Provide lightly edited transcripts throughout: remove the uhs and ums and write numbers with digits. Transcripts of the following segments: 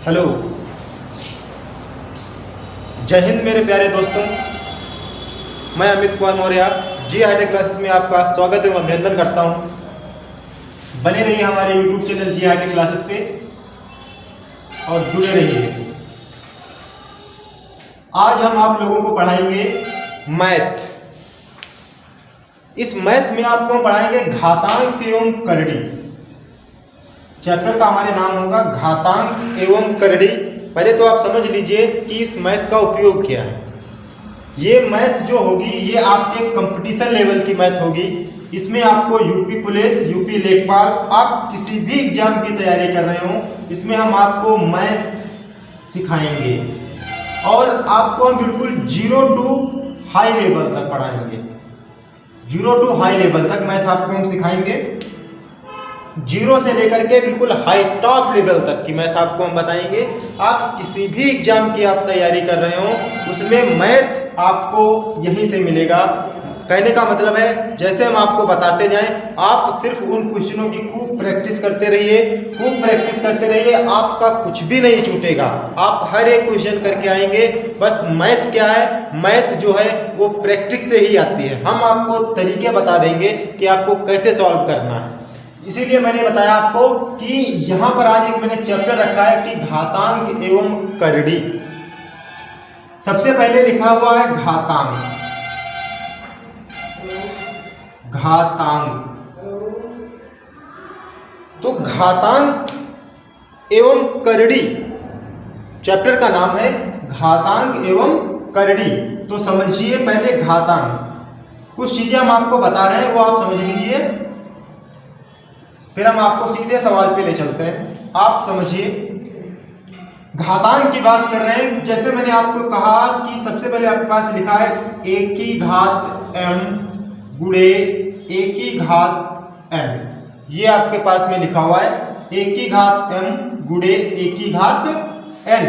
Hello, जय हिंद मेरे प्यारे दोस्तों। मैं अमित कुमार मौर्य जी हाईटेक क्लासेस में आपका स्वागत एवं अभिनंदन करता हूं। बने रहिए हमारे यूट्यूब चैनल जी हाईटेक क्लासेस पे और जुड़े रहिए। आज हम आप लोगों को पढ़ाएंगे मैथ। इस मैथ में आपको हम पढ़ाएंगे घातांक एवं करड़ी। चैप्टर का हमारे नाम होगा घातांक एवं करड़ी। पहले तो आप समझ लीजिए कि इस मैथ का उपयोग क्या है। ये मैथ जो होगी ये आपके कंपटीशन लेवल की मैथ होगी। इसमें आपको यूपी पुलिस, यूपी लेखपाल, आप किसी भी एग्जाम की तैयारी कर रहे हो, इसमें हम आपको मैथ सिखाएंगे और आपको हम बिल्कुल 0 टू हाई लेवल तक पढ़ाएंगे। 0 टू हाई लेवल तक मैथ आपको हम सिखाएंगे। 0 से लेकर के बिल्कुल हाई टॉप लेवल तक की मैथ आपको हम बताएंगे। आप किसी भी एग्जाम की आप तैयारी कर रहे हो उसमें मैथ आपको यहीं से मिलेगा। कहने का मतलब है जैसे हम आपको बताते जाएं, आप सिर्फ उन क्वेश्चनों की खूब प्रैक्टिस करते रहिए, खूब प्रैक्टिस करते रहिए, आपका कुछ भी नहीं छूटेगा। आप हर एक क्वेश्चन करके आएंगे। बस मैथ क्या है, मैथ जो है वो प्रैक्टिस से ही आती है। हम आपको तरीके बता देंगे कि आपको कैसे सॉल्व करना है। इसीलिए मैंने बताया आपको कि यहां पर आज एक मैंने चैप्टर रखा है कि घातांक एवं करड़ी। सबसे पहले लिखा हुआ है घातांक। घातांक तो घातांक एवं करड़ी चैप्टर का नाम है घातांक एवं करड़ी। तो समझिए पहले घातांक। कुछ चीजें हम आपको बता रहे हैं वो आप समझ लीजिए, फिर हम आपको सीधे सवाल पे ले चलते हैं। आप समझिए घातांक की बात कर रहे हैं। जैसे मैंने आपको कहा कि सबसे पहले आपके पास लिखा है a की घात m गुणे a की घात n। ये आपके पास में लिखा हुआ है a की घात m गुणे a की घात n।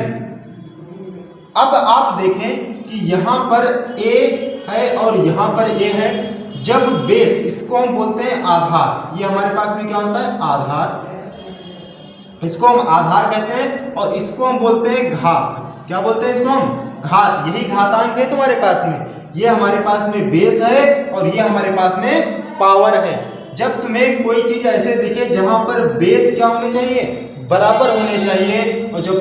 अब आप देखें कि यहां पर a है और यहां पर a है। जब बेस, इसको हम बोलते हैं आधार, ये हमारे पास में क्या होता है आधार, इसको हम आधार कहते हैं और इसको हम बोलते हैं घात। क्या बोलते हैं इसको हम? घात। यही घातांक है तुम्हारे पास में। ये हमारे पास में बेस है और ये हमारे पास में पावर है। जब तुम्हें कोई चीज ऐसे दिखे जहां पर बेस क्या होने चाहिए, बराबर होने चाहिए, और जब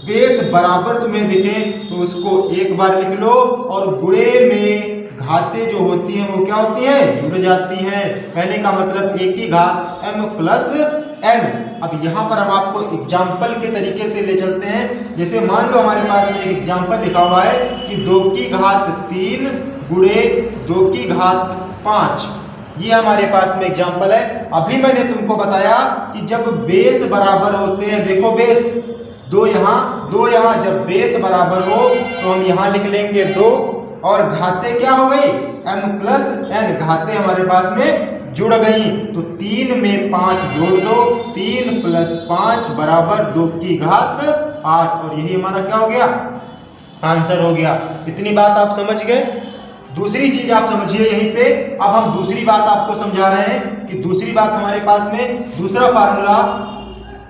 बेस बराबर तुम्हें दिखे तो उसको एक बार लिख लो और गुणे में घातें जो होती हैं वो क्या होती हैं, जुड़ जाती हैं। कहने का मतलब a की घात m प्लस n। अब यहाँ पर हम आपको एग्जाम्पल के तरीके से ले चलते हैं। जैसे मान लो हमारे पास में एक एग्जाम्पल लिखा हुआ है कि 2 की घात 3 गुणे 2 की घात 5। ये हमारे पास में एग्जाम्पल है। अभी मैंने तुमको बताया कि जब बेस बराबर होते हैं, देखो बेस 2 यहाँ, जब बेस बराबर हो तो हम यहाँ लिख लेंगे 2 और घातें क्या हो गई m प्लस n। घातें हमारे पास में जुड़ गई तो 3 में 5 जोड़ दो, 3 प्लस 5 बराबर 2 की घात 8। और यही हमारा क्या हो गया, आंसर हो गया। इतनी बात आप समझ गए। दूसरी चीज आप समझिए यहीं पे। अब हम दूसरी बात आपको समझा रहे हैं कि दूसरी बात हमारे पास में दूसरा फार्मूला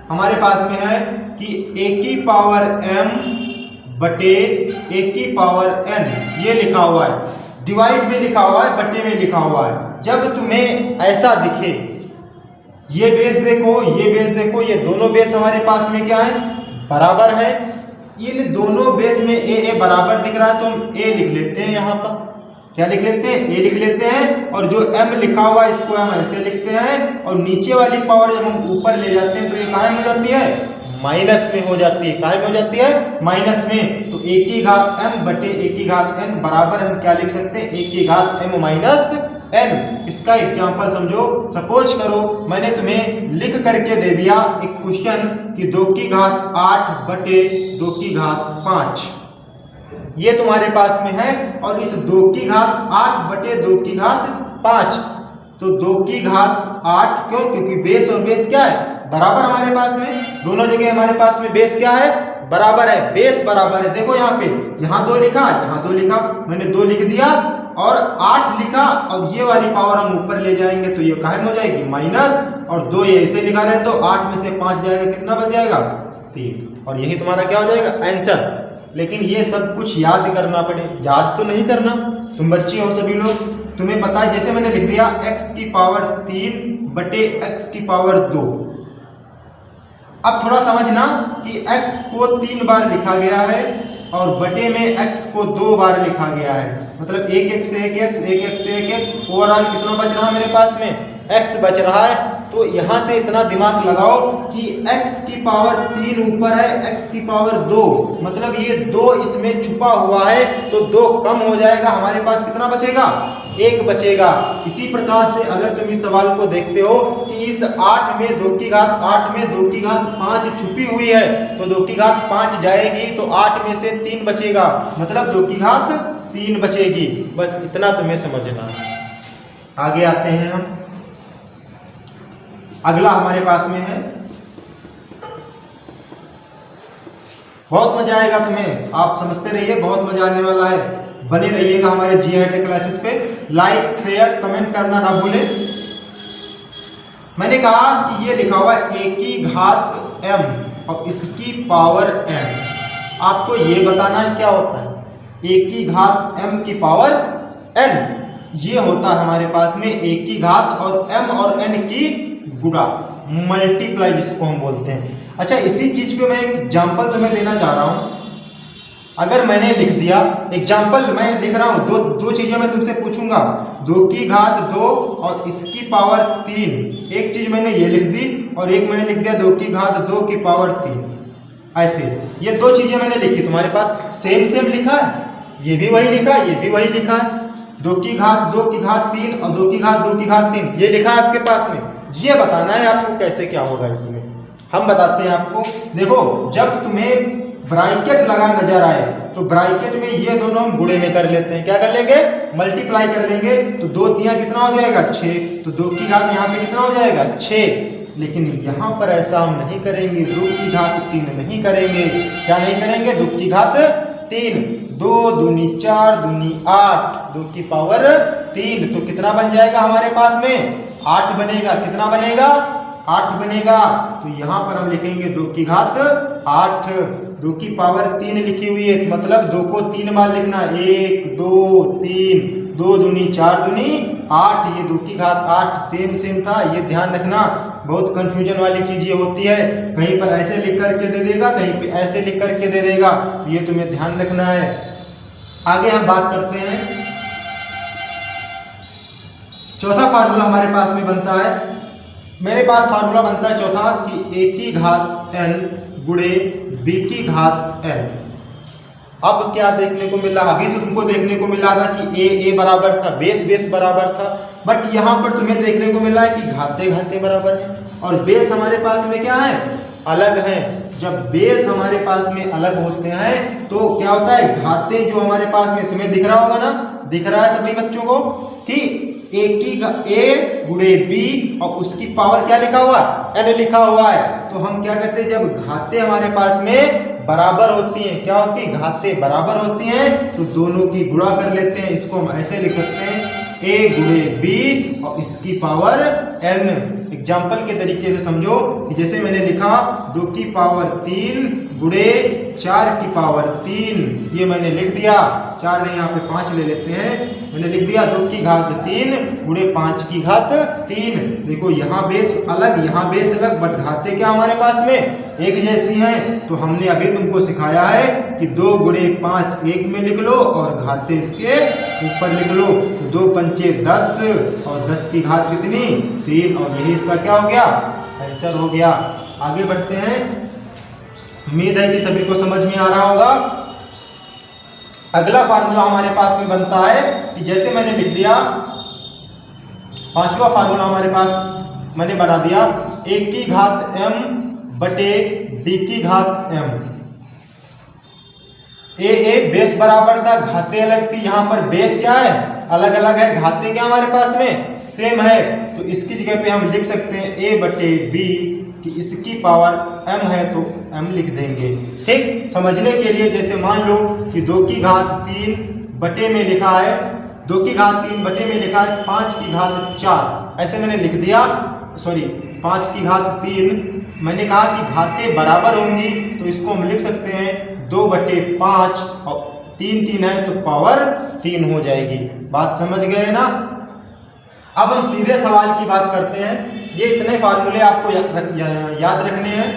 हमारे पास में है कि a की पावर m बटे a की पावर n। ये लिखा हुआ है, डिवाइड में लिखा हुआ है, बटे में लिखा हुआ है। जब तुम्हें ऐसा दिखे, ये बेस देखो, ये बेस देखो, ये दोनों बेस हमारे पास में क्या है, बराबर है। इन दोनों बेस में a बराबर दिख रहा है तो हम a लिख लेते हैं। यहाँ पर क्या लिख लेते हैं, a लिख लेते हैं। और जो m लिखा हुआ है इसको हम ऐसे लिखते हैं और नीचे वाली पावर जब हम ऊपर ले जाते हैं तो ये कहाँ में हो जाती है, माइनस में हो जाती है। कहाँ में हो जाती है, माइनस में। तो a की घात m बटे a की घात n बराबर हम क्या लिख सकते हैं, a की घात m माइनस n। इसका एग्जाम्पल समझो। सपोज करो मैंने तुम्हें लिख करके दे दिया एक क्वेश्चन कि 2 की घात 8 बटे 2 की घात 5। ये तुम्हारे पास में है और इस 2 की घात 8 बटे 2 की घात 5। तो 2 की घात 8 क्यों, क्योंकि बेस और बेस क्या है, बराबर हमारे पास में। दोनों जगह हमारे पास में बेस क्या है, बराबर है, बेस बराबर है। देखो यहाँ पे, यहाँ 2 लिखा, यहाँ 2 लिखा, मैंने 2 लिख दिया और 8 लिखा और ये वाली पावर हम ऊपर ले जाएंगे तो ये कायम हो जाएगी माइनस, और 2 ये ऐसे लिखा रहे तो 8 में से 5 जाएगा, कितना बच जाएगा, 3। और यही तुम्हारा क्या हो जाएगा आंसर। लेकिन ये सब कुछ याद करना पड़े, याद तो नहीं करना, तुम बच्चे हो सभी लोग, तुम्हें पता है। जैसे मैंने लिख दिया x की पावर 3 बटे x की पावर 2। अब थोड़ा समझना कि x को 3 बार लिखा गया है और बटे में x को 2 बार लिखा गया है, मतलब एक x से एक x, एक x से एक x, ओवरऑल कितना बच रहा है मेरे पास में x बच रहा है। तो यहां से इतना दिमाग लगाओ कि x की पावर 3 ऊपर है, x की पावर 2, मतलब ये 2 इसमें छुपा हुआ है, तो 2 कम हो जाएगा, हमारे पास कितना बचेगा 1 बचेगा। इसी प्रकार से अगर तुम इस सवाल को देखते हो कि इस 8 में 2 की घात 5 छुपी हुई है, तो 2 की घात 5 जाएगी तो 8 में से 3 बचेगा, मतलब 2 की घात 3 बचेगी। बस इतना तुम्हें समझना। आगे आते हैं हम, अगला हमारे पास में है, बहुत मजा आएगा तुम्हें, आप समझते रहिए, बहुत मजा आने वाला है। बने रहिएगा हमारे GI क्लासेस पे, लाइक शेयर कमेंट करना ना भूलें। मैंने कहा कि ये लिखा हुआ है a की घात m और इसकी पावर n। आपको ये बताना है क्या होता है a की घात m की पावर n। ये होता है हमारे पास में a की घात और m और n की गुणा, मल्टीप्लाई जिसको हम बोलते हैं। अच्छा, इसी चीज पे मैं एक एग्जांपल तुम्हें देना चाह रहा हूं। अगर मैंने लिख दिया एग्जाम्पल, मैं लिख रहा हूं, दो चीजें मैं तुमसे पूछूंगा, 2 की घात 2 और इसकी पावर 3। एक चीज मैंने ये लिख दी और एक मैंने लिख दिया 2 की घात 2 की पावर 3। ऐसे ये 2 चीजें मैंने लिखी, तुम्हारे पास सेम लिखा है, ये भी वही लिखा है, ये भी वही लिखा है। 2 की घात 2 की घात 3 और 2 की घात 2 की घात 3, ये लिखा है आपके पास में। ये बताना है आपको कैसे क्या होगा इसमें, हम बताते हैं आपको। देखो, जब तुम्हें ब्रैकेट लगा नजर आए तो ब्रैकेट में ये दोनों हम गुणे में कर लेते हैं, क्या कर लेंगे मल्टीप्लाई कर लेंगे, तो 2 तियां कितना हो जाएगा 6, तो 2 की घात यहाँ पे कितना हो जाएगा 6। लेकिन यहाँ पर ऐसा हम नहीं करेंगे, 2 की घात 3 नहीं करेंगे। क्या नहीं करेंगे, 2 की घात 3, 2 दूनी 4 दूनी 8, 2 की पावर 3, तो कितना बन जाएगा हमारे पास में 8 बनेगा। कितना बनेगा 8 बनेगा। तो यहाँ पर हम लिखेंगे 2 की घात 8, 2 की पावर 3 लिखी हुई है, तो मतलब 2 को 3 बार लिखना, 1 2 3, 2 दूनी 4 दूनी 8, ये 2 की घात 8 सेम था। ये ध्यान रखना, बहुत कंफ्यूजन वाली चीज ये होती है, कहीं पर ऐसे लिख करके दे देगा, कहीं पे ऐसे लिख करके दे देगा, ये तुम्हें ध्यान रखना है। आगे हम बात करते हैं, चौथा फार्मूला हमारे पास में बनता है, मेरे पास फार्मूला बनता है चौथा कि a की घात n गुणे b की घात n। अब क्या देखने को मिला, अभी तो तुमको देखने को मिला था कि a बराबर था, बेस बराबर था, बट यहाँ पर तुम्हें देखने को मिला है कि घाते बराबर है और बेस हमारे पास में क्या है अलग है। जब बेस हमारे पास में अलग होते हैं तो क्या होता है, घाते जो हमारे पास में तुम्हें दिख रहा होगा ना, दिख रहा है सभी बच्चों को कि a गुणे b और उसकी पावर क्या लिखा हुआ n लिखा हुआ है। तो हम क्या करते हैं, जब घाते हमारे पास में बराबर होती हैं, क्या होती है घाते बराबर होती हैं, तो दोनों की गुणा कर लेते हैं। इसको हम ऐसे लिख सकते हैं a गुणे b और इसकी पावर n। एग्जाम्पल के तरीके से समझो कि जैसे मैंने लिखा 2 की पावर 3 गुणे 4 की पावर 3, ये मैंने लिख दिया, 4 नहीं यहाँ पे 5 ले लेते हैं, मैंने लिख दिया 2 की घात 3 गुणे 5 की घात 3। देखो यहाँ बेस अलग यहाँ बेस अलग, बट घाते क्या हमारे पास में एक जैसी हैं। तो हमने अभी तुमको सिखाया है कि 2 गुणे 5 एक में लिख लो और घाते इसके ऊपर लिख लो, तो 2 पंचे 10 और 10 की घात कितनी 3, और यही इसका क्या हो गया आंसर हो गया। आगे बढ़ते हैं, उम्मीद है कि सभी को समझ में आ रहा होगा। अगला फार्मूला हमारे पास में बनता है कि जैसे मैंने लिख दिया, पांचवा फार्मूला हमारे पास मैंने बना दिया a की घात m बटे b की घात m। a बेस बराबर था, घाते अलग थी, यहाँ पर बेस क्या है अलग अलग है, घाते क्या हमारे पास में सेम है। तो इसकी जगह पे हम लिख सकते हैं a बटे b कि इसकी पावर m है तो m लिख देंगे। ठीक, समझने के लिए जैसे मान लो कि 2 की घात 3 बटे में लिखा है, 2 की घात 3 बटे में लिखा है 5 की घात 4, ऐसे मैंने लिख दिया। सॉरी 5 की घात 3, मैंने कहा कि घातें बराबर होंगी तो इसको हम लिख सकते हैं 2/5 और 3 3 है तो पावर 3 हो जाएगी। बात समझ गए ना। अब हम सीधे सवाल की बात करते हैं। ये इतने फार्मूले आपको याद रखने हैं,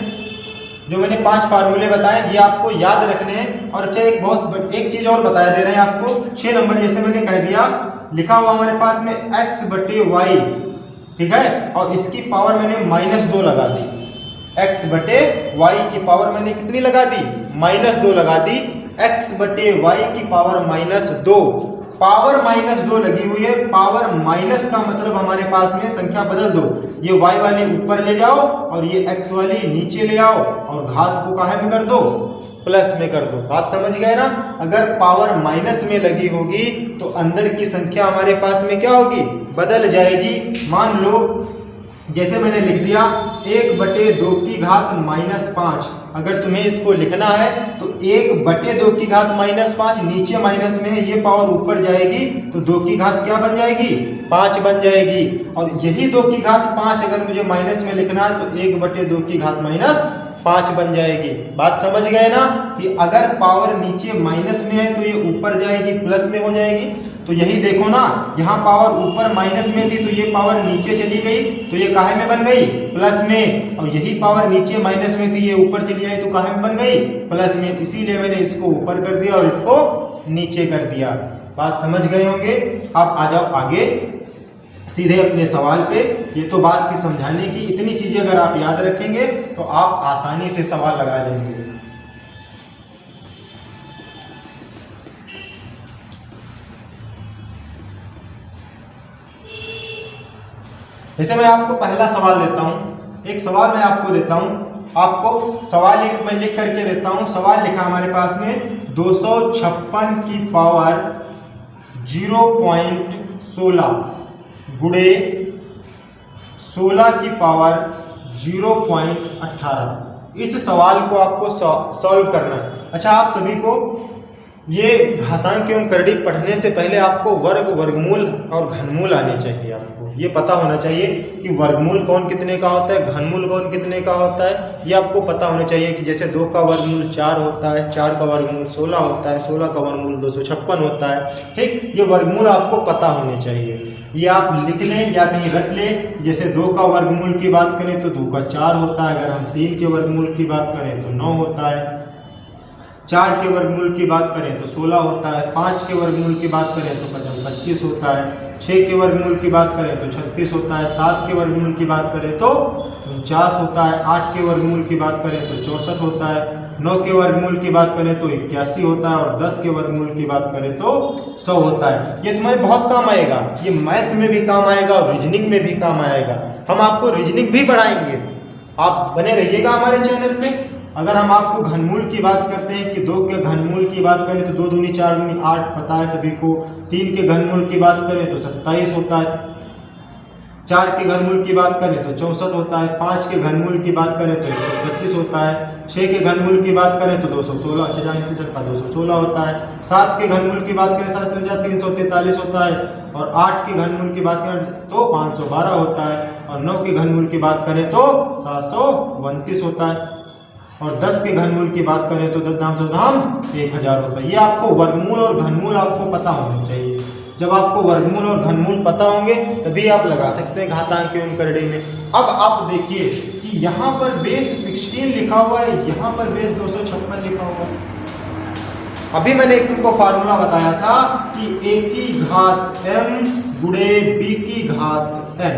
जो मैंने 5 फार्मूले बताए ये आपको याद रखने हैं। और अच्छा एक चीज और बताया दे रहे हैं आपको, 6 नंबर जैसे मैंने कह दिया, लिखा हुआ हमारे पास में x/y, ठीक है, और इसकी पावर मैंने -2 लगा दी। x/y की पावर मैंने कितनी लगा दी? -2 लगा दी। x/y की पावर -2, पावर -2 लगी हुई है। पावर माइनस का मतलब हमारे पास में संख्या बदल दो, ये y वाली ऊपर ले जाओ और ये x वाली नीचे ले आओ और घात को कहाँ में कर दो? प्लस में कर दो। बात समझ गए ना। अगर पावर माइनस में लगी होगी तो अंदर की संख्या हमारे पास में क्या होगी? बदल जाएगी। मान लो जैसे मैंने लिख दिया 1/2 की घात -5। अगर तुम्हें इसको लिखना है तो 1/2 की घात -5, नीचे माइनस में है, ये पावर ऊपर जाएगी तो 2 की घात क्या बन जाएगी? 5 बन जाएगी। और यही 2 की घात 5 अगर मुझे माइनस में लिखना है तो 1/2 की घात -5 बन जाएगी। बात समझ गए ना कि अगर पावर नीचे माइनस में है तो ये ऊपर जाएगी, प्लस में हो जाएगी। तो यही देखो ना, यहाँ पावर ऊपर माइनस में थी तो ये पावर नीचे चली गई तो ये काहे में बन गई? प्लस में। और यही पावर नीचे माइनस में थी, ये ऊपर चली आई तो काहे में बन गई? प्लस में। इसीलिए मैंने इसको ऊपर कर दिया और इसको नीचे कर दिया। बात समझ गए होंगे। अब आ जाओ आगे सीधे अपने सवाल पे। ये तो बात थी समझाने की। इतनी चीजें अगर आप याद रखेंगे तो आप आसानी से सवाल लगा लेंगे। जैसे मैं आपको पहला सवाल देता हूं, एक सवाल मैं आपको देता हूं, आपको सवाल मैं लिख करके देता हूं। सवाल लिखा हमारे पास में 256 की पावर 0.16 गुणे 16 की पावर 0.18। इस सवाल को आपको सॉल्व करना है। अच्छा, आप सभी को ये घातांक एवं करड़ी पढ़ने से पहले आपको वर्ग, वर्गमूल और घनमूल आने चाहिए। आपको ये पता होना चाहिए कि वर्गमूल कौन कितने का होता है, घनमूल कौन कितने का होता है। ये आपको पता होना चाहिए कि जैसे 2 का वर्गमूल 4 होता है, 4 का वर्गमूल 16 होता है, 16 का वर्गमूल 256 होता है। ठीक, ये वर्गमूल आपको पता होने चाहिए। ये आप लिख लें या कहीं रख लें। जैसे 2 का वर्गमूल की बात करें तो 2 का 4 होता है। अगर हम 3 के वर्गमूल की बात करें तो 9 होता है। 4 के वर्गमूल की बात करें तो 16 होता है। 5 के वर्गमूल की बात करें तो 25 होता है। 6 के वर्गमूल की बात करें तो 36 होता है। 7 के वर्गमूल की बात करें तो 49 होता है। 8 के वर्गमूल की बात करें तो 64 होता है। 9 के वर्गमूल की बात करें तो 81 होता है। और 10 के वर्गमूल की बात करें तो 100 होता है। ये तुम्हारे बहुत काम आएगा। ये मैथ में भी काम आएगा और रीजनिंग में भी काम आएगा। हम आपको रीजनिंग भी पढ़ाएंगे। आप बने रहिएगा हमारे चैनल पे। अगर हम आपको घनमूल की बात करते हैं कि 2 के घनमूल की बात करें तो 2 दूनी 4 दूनी 8 पता है सभी को। 3 के घनमूल की बात करें तो 27 होता है। 4 के घनमूल की बात करें तो 64 होता है। 5 के घनमूल की बात करें तो 125 होता है। 6 के घनमूल की बात करें तो 216 होता है। 7 के घनमूल की बात करें 343 होता है। और 8 के घनमूल की बात करें तो 512 होता है। और 9 के घनमूल की बात करें तो 729 होता है। और 10 के घनमूल की बात करें तो 10 धाम 1000 होता है। ये आपको वर्गमूल और घनमूल आपको पता होने चाहिए। जब आपको वर्गमूल और घनमूल पता होंगे तभी आप लगा सकते हैं घातांक एवं करड़ी में। अब आप देखिए कि यहाँ पर बेस 16 लिखा हुआ है, यहाँ पर बेस 256 लिखा हुआ है। अभी मैंने एक तुमको फार्मूला बताया था कि a की घात m गुणे b की घात n,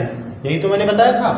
यही तो मैंने बताया था।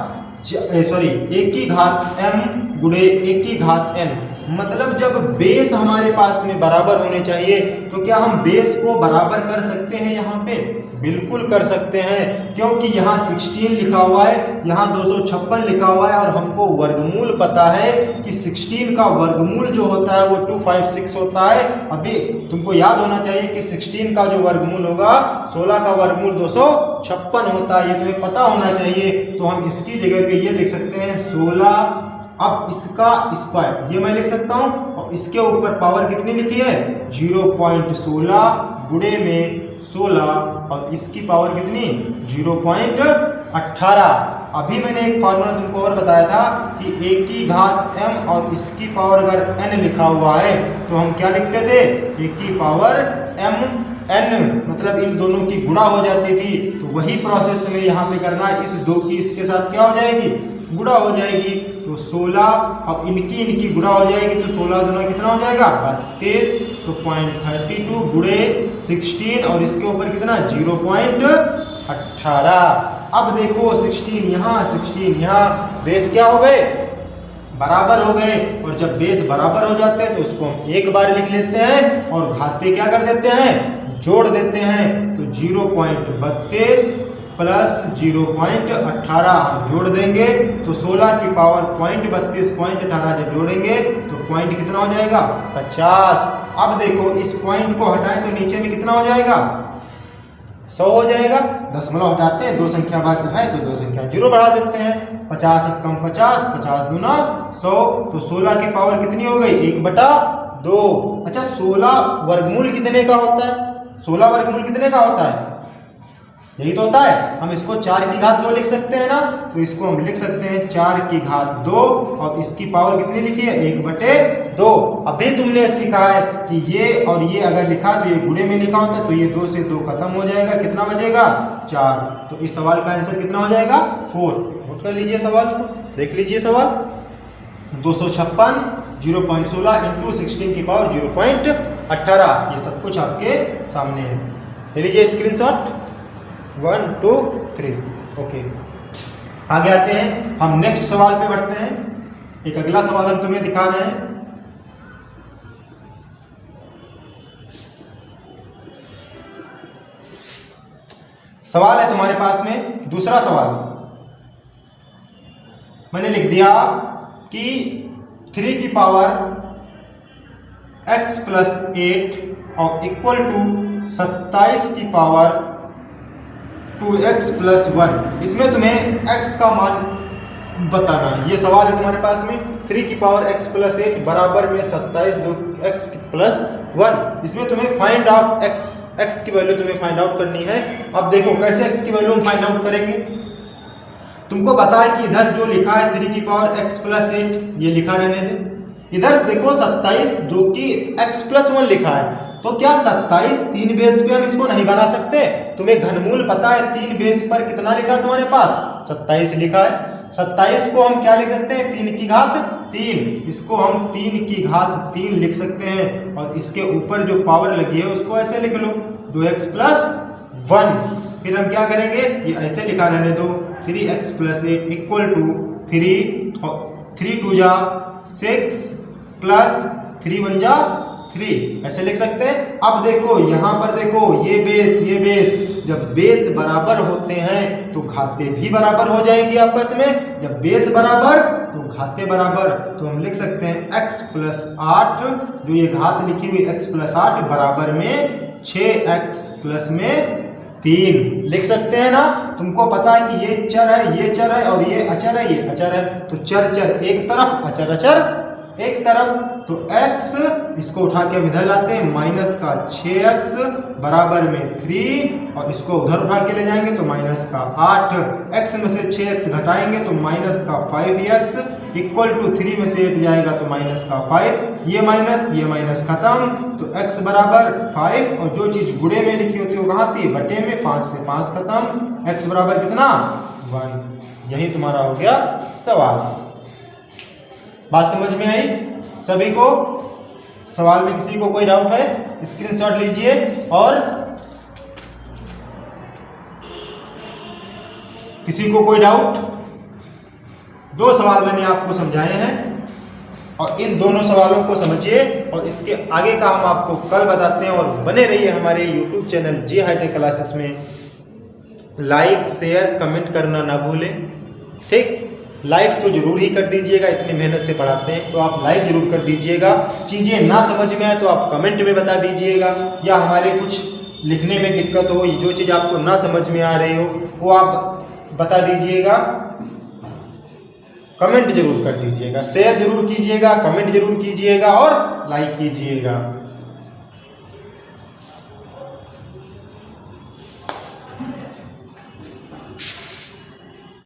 सॉरी, a की घात m गुणे a की घात n। मतलब जब बेस हमारे पास में बराबर होने चाहिए तो क्या हम बेस को बराबर कर सकते हैं? यहाँ पे बिल्कुल कर सकते हैं, क्योंकि यहाँ 16 लिखा हुआ है, यहाँ 256 लिखा हुआ है। और हमको वर्गमूल पता है कि 16 का वर्गमूल जो होता है वो 256 होता है। अभी तुमको याद होना चाहिए कि 16 का जो वर्गमूल होगा 16 का वर्गमूल 256 होता है। ये तुम्हें पता होना चाहिए। तो हम इसकी जगह पे ये लिख सकते हैं 16। अब इसका स्क्वायर ये मैं लिख सकता हूं और इसके ऊपर पावर कितनी लिखी है? 0.16 गुणे में 16 और इसकी पावर कितनी? 0.18। अभी मैंने एक फार्मूला तुमको और बताया था कि a की घात m और इसकी पावर अगर n लिखा हुआ है तो हम क्या लिखते थे, a की पावर m n, मतलब इन दोनों की गुणा हो जाती थी। तो वही प्रोसेस तुम्हें यहाँ पे करना है, इस 2 की इसके साथ क्या हो जाएगी, गुणा हो जाएगी। तो 16 अब इनकी गुणा हो जाएगी, तो 16 दूना कितना हो जाएगा 32, तो 0.32 गुणे 16 और इसके ऊपर कितना 0.18। अब देखो 16 यहाँ 16 यहाँ, बेस क्या हो गए, बराबर हो गए। और जब बेस बराबर हो जाते हैं तो उसको हम एक बार लिख लेते हैं और घाते क्या कर देते हैं, जोड़ देते हैं। तो 0.32 प्लस 0.18 हम जोड़ देंगे तो 16 की पावर 0.32 0.18 जब जोड़ेंगे तो पॉइंट कितना हो जाएगा 50। अब देखो इस पॉइंट को हटाएं तो नीचे में कितना हो जाएगा 100 हो जाएगा। दशमलव हटाते हैं, 2 संख्या बाद है तो 2 संख्या 0 बढ़ा देते हैं। 50 कम 50, 50 दूना 100, तो 16 की पावर कितनी हो गई 1/2। अच्छा 16 वर्गमूल कितने का होता है, 16 वर्गमूल कितने का होता है, यही तो होता है। हम इसको 4 की घात 2 लिख सकते हैं ना, तो इसको हम लिख सकते हैं 4 की घात 2 और इसकी पावर कितनी लिखी है 1/2। अभी तुमने सीखा है कि ये और ये अगर लिखा तो ये गुणे में लिखा होता है, तो ये 2 से 2 खत्म हो जाएगा, कितना बचेगा 4। तो इस सवाल का आंसर कितना हो जाएगा 4। नोट कर लीजिए सवाल को, देख लीजिए सवाल 256 0.16 इंटू 16 की पावर 0.18। ये सब कुछ आपके सामने है, ले लीजिए स्क्रीनशॉट। 1 2 3 ओके। आगे आते हैं, हम नेक्स्ट सवाल पे बढ़ते हैं। एक अगला सवाल हम तुम्हें दिखा रहे हैं। सवाल है तुम्हारे पास में दूसरा सवाल, मैंने लिख दिया कि 3 की पावर x प्लस 8 और इक्वल टू 27 की पावर 2x प्लस 1। इसमें तुम्हें x का मान बताना है। ये सवाल है तुम्हारे पास में 3 की पावर x प्लस 8 बराबर में 27 x प्लस 1। इसमें तुम्हें फाइंड ऑफ x की वैल्यू तुम्हें फाइंड आउट करनी है। अब देखो कैसे x की वैल्यू हम फाइंड आउट करेंगे। तुमको पता है कि इधर जो लिखा है 3 की पावर x प्लस 8 ये लिखा रहने दे। इधर देखो 27 2 की x प्लस 1 लिखा है, तो क्या 27 3 बेस पे हम इसको नहीं बना सकते। तुम्हें घनमूल पता है 3 बेस पर कितना लिखा है तुम्हारे पास 27 लिखा है। 27 को हम क्या लिख सकते हैं 3 की घात 3, इसको हम 3 की घात 3 लिख सकते हैं और इसके ऊपर जो पावर लगी है उसको ऐसे लिख लो 2x प्लस 1। फिर हम क्या करेंगे, ये ऐसे लिखा रहने दो 3x प्लस 8 इक्वल टू 3 और 3 2 जा 6 प्लस 3 1 जा 3, ऐसे लिख सकते हैं। अब देखो यहाँ पर देखो ये बेस जब बेस बराबर होते हैं तो घाते भी बराबर हो जाएंगी आपस में। जब बेस बराबर तो घाते बराबर, तो हम लिख सकते हैं x प्लस 8, जो ये घात लिखी हुई x प्लस 8 बराबर में 6x प्लस में 3 लिख सकते हैं ना। तुमको पता है कि ये चर है, ये चर है और ये अचर है, ये अचर है। तो चर एक तरफ, अचर एक तरफ, तो x इसको उठा के हम इधर लाते हैं माइनस का 6x बराबर में 3 और इसको उधर उठा के ले जाएंगे तो माइनस का 8। x में से 6x घटाएंगे तो माइनस का 5x इक्वल टू 3 में से 8 जाएगा तो माइनस का 5। ये माइनस खत्म, तो x बराबर 5 और जो चीज गुणे में लिखी होती है वो कहाँ थी बटे में, 5 से 5 खत्म, x बराबर कितना 1। यही तुम्हारा हो गया सवाल। बात समझ में आई सभी को। सवाल में किसी को कोई डाउट है स्क्रीनशॉट लीजिए। और किसी को कोई डाउट, 2 सवाल मैंने आपको समझाए हैं और इन दोनों सवालों को समझिए और इसके आगे का हम आपको कल बताते हैं। और बने रहिए हमारे YouTube चैनल जी हाईटेक क्लासेस में। लाइक शेयर कमेंट करना ना भूलें, ठीक। लाइक तो जरूर ही कर दीजिएगा, इतनी मेहनत से पढ़ाते हैं तो आप लाइक जरूर कर दीजिएगा। चीज़ें ना समझ में आए तो आप कमेंट में बता दीजिएगा, या हमारे कुछ लिखने में दिक्कत हो, जो चीज़ आपको ना समझ में आ रही हो वो आप बता दीजिएगा। कमेंट जरूर कर दीजिएगा, शेयर जरूर कीजिएगा, कमेंट जरूर कीजिएगा और लाइक कीजिएगा।